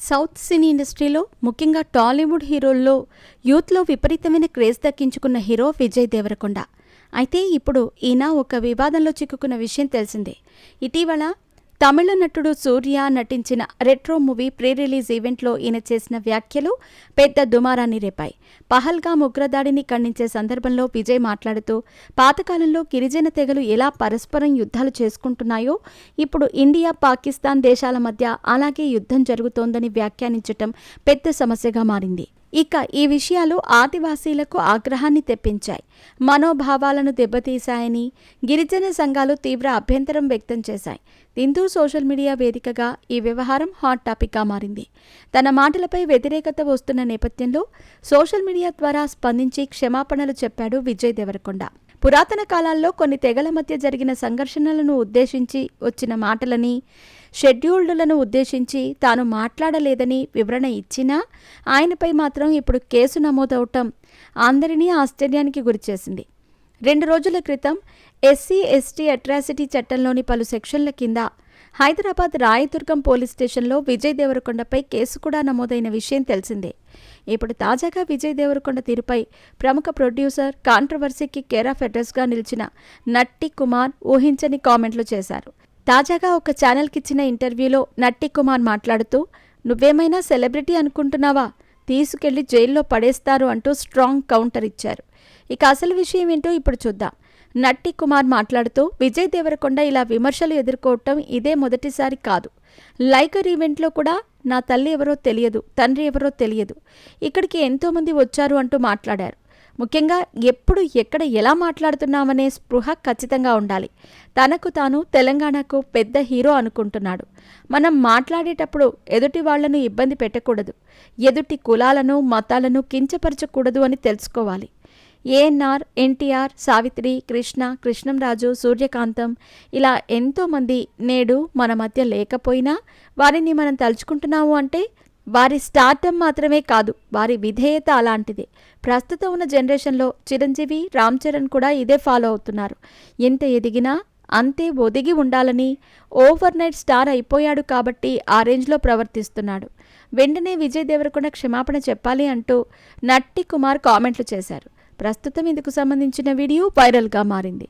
South సినీ ఇండస్ట్రీలో ముఖ్యంగా టాలీవుడ్ హీరోల్లో యూత్లో విపరీతమైన క్రేజ్ దక్కించుకున్న హీరో విజయ్ దేవరకొండ. అయితే ఇప్పుడు ఈయన ఒక వివాదంలో చిక్కుకున్న విషయం తెలిసిందే. ఇటీవల తమిళ నటుడు సూర్య నటించిన రెట్రో మూవీ ప్రీ రిలీజ్ ఈవెంట్లో ఈయన చేసిన వ్యాఖ్యలు పెద్ద దుమారాన్ని రేపాయి. పహల్గామ్ ఉగ్రదాడిని ఖండించే సందర్భంలో విజయ్ మాట్లాడుతూ పాతకాలంలో గిరిజన తెగలు ఎలా పరస్పరం యుద్ధాలు చేసుకుంటున్నాయో ఇప్పుడు ఇండియా పాకిస్తాన్ దేశాల మధ్య అలాగే యుద్ధం జరుగుతోందని వ్యాఖ్యానించటం పెద్ద సమస్యగా మారింది. ఇక ఈ విషయాలు ఆదివాసీలకు ఆగ్రహాన్ని తెప్పించాయి, మనోభావాలను దెబ్బతీశాయని గిరిజన సంఘాలు తీవ్ర అభ్యంతరం వ్యక్తం చేశాయి. దీంతో సోషల్ మీడియా వేదికగా ఈ వ్యవహారం హాట్ టాపిక్గా మారింది. తన మాటలపై వ్యతిరేకత వస్తున్న నేపథ్యంలో సోషల్ మీడియా ద్వారా స్పందించి క్షమాపణలు చెప్పాడు విజయ్ దేవరకొండ. పురాతన కాలాల్లో కొన్ని తెగల మధ్య జరిగిన సంఘర్షణలను ఉద్దేశించి వచ్చిన మాటలని, షెడ్యూల్డులను ఉద్దేశించి తాను మాట్లాడలేదని వివరణ ఇచ్చినా ఆయనపై మాత్రం ఇప్పుడు కేసు నమోదవటం అందరినీ ఆశ్చర్యానికి గురిచేసింది. 2 రోజుల క్రితం SC/ST అట్రాసిటీ చట్టంలోని పలు సెక్షన్ల కింద హైదరాబాద్ రాయదుర్గం పోలీస్ స్టేషన్లో విజయ్ దేవరకొండపై కేసు కూడా నమోదైన విషయం తెలిసిందే. ఇప్పుడు తాజాగా విజయ్ దేవరకొండ తీరుపై ప్రముఖ ప్రొడ్యూసర్, కాంట్రవర్సీకి కేర్ ఆఫ్ అడ్రస్గా నిలిచిన నట్టి కుమార్ ఊహించని కామెంట్లు చేశారు. తాజాగా ఒక ఛానల్కిచ్చిన ఇంటర్వ్యూలో నట్టి కుమార్ మాట్లాడుతూ, "నువ్వేమైనా సెలబ్రిటీ అనుకుంటున్నావా? తీసుకెళ్లి జైల్లో పడేస్తారు" అంటూ స్ట్రాంగ్ కౌంటర్ ఇచ్చారు. ఇక అసలు విషయం ఏంటో ఇప్పుడు చూద్దాం. నట్టి కుమార్ మాట్లాడుతూ, విజయ్ దేవరకొండ ఇలా విమర్శలు ఎదుర్కోవటం ఇదే మొదటిసారి కాదు. లైగర్ ఈవెంట్లో కూడా నా తల్లి ఎవరో తెలియదు, తండ్రి ఎవరో తెలియదు, ఇక్కడికి ఎంతోమంది వచ్చారు అంటూ మాట్లాడారు. ముఖ్యంగా ఎప్పుడు ఎక్కడ ఎలా మాట్లాడుతున్నామనే స్పృహ ఖచ్చితంగా ఉండాలి. తనకు తాను తెలంగాణకు పెద్ద హీరో అనుకుంటున్నాడు. మనం మాట్లాడేటప్పుడు ఎదుటి వాళ్లను ఇబ్బంది పెట్టకూడదు, ఎదుటి కులాలను మతాలను కించపరచకూడదు అని తెలుసుకోవాలి. ANR, NTR, సావిత్రి, కృష్ణ, కృష్ణంరాజు, సూర్యకాంతం ఇలా ఎంతోమంది నేడు మన మధ్య లేకపోయినా వారిని మనం తలుచుకుంటున్నాము అంటే వారి స్టార్డమ్ మాత్రమే కాదు, వారి విధేయత అలాంటిదే. ప్రస్తుతం ఉన్న జనరేషన్లో చిరంజీవి, రామ్ చరణ్ కూడా ఇదే ఫాలో అవుతున్నారు. ఎంత ఎదిగినా అంతే ఒదిగి ఉండాలని, ఓవర్ నైట్ స్టార్ అయిపోయాడు కాబట్టి ఆ రేంజ్లో ప్రవర్తిస్తున్నాడు. వెంటనే విజయ్ దేవరకొండ క్షమాపణ చెప్పాలి అంటూ నట్టి కుమార్ కామెంట్లు చేశారు. ప్రస్తుతం ఇందుకు సంబంధించిన వీడియో వైరల్గా మారింది.